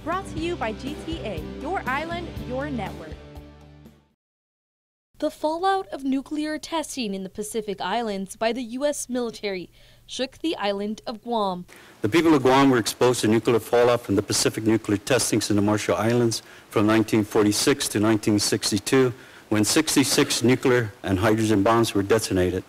Brought to you by GTA, your island, your network. The fallout of nuclear testing in the Pacific Islands by the U.S. military shook the island of Guam. The people of Guam were exposed to nuclear fallout from the Pacific nuclear testings in the Marshall Islands from 1946 to 1962, when 66 nuclear and hydrogen bombs were detonated.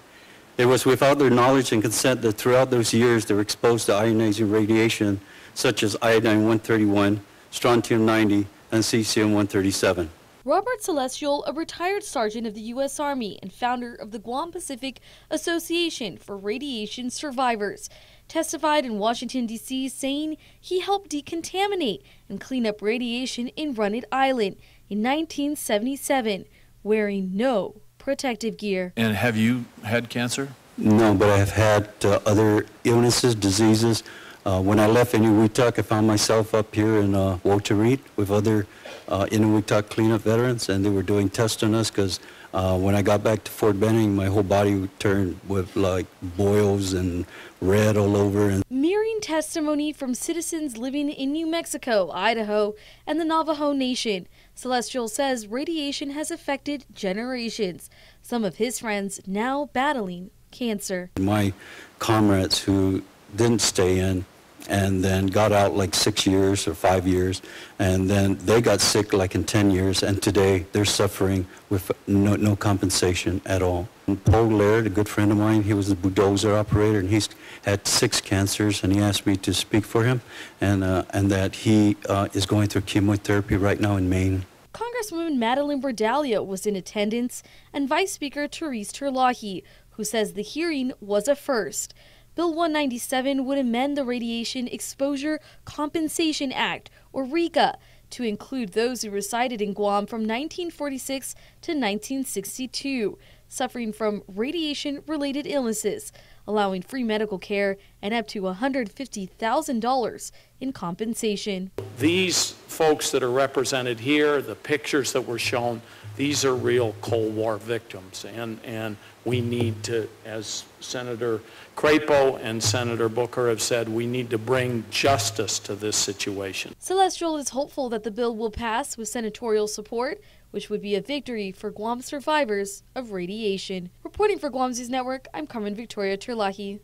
It was without their knowledge and consent that throughout those years they were exposed to ionizing radiation such as iodine-131, strontium-90, and cesium-137. Robert Celestial, a retired sergeant of the U.S. Army and founder of the Guam Pacific Association for Radiation Survivors, testified in Washington, D.C., saying he helped decontaminate and clean up radiation in Runit Island in 1977, wearing no protective gear. And have you had cancer? No, but I have had other illnesses, diseases. When I left Inuitak, I found myself up here in Wotarit with other Inuitak cleanup veterans, and they were doing tests on us because when I got back to Fort Benning, my whole body turned with like boils and red all over. Mirroring testimony from citizens living in New Mexico, Idaho, and the Navajo Nation, Celestial says radiation has affected generations. Some of his friends now battling cancer. My comrades who didn't stay in and then got out like 6 years or 5 years, and then they got sick like in 10 years, and today they're suffering with no compensation at all. And Paul Laird, a good friend of mine, he was a bulldozer operator, and he's had 6 cancers, and he asked me to speak for him, and that he is going through chemotherapy right now in Maine. Congresswoman Madeline Bordallo was in attendance, and Vice Speaker Therese Terlahi, who says the hearing was a first. Bill 197 would amend the Radiation Exposure Compensation Act, or RECA, to include those who resided in Guam from 1946 to 1962, suffering from radiation-related illnesses, allowing free medical care and up to $150,000 in compensation. These folks that are represented here, the pictures that were shown, these are real Cold War victims, and we need to, as Senator Crapo and Senator Booker have said, we need to bring justice to this situation. Celestial is hopeful that the bill will pass with senatorial support, which would be a victory for Guam survivors of radiation. Reporting for Guam's News Network, I'm Carmen Victoria Terlahi.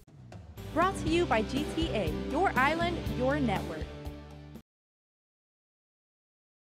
Brought to you by GTA, your island, your network.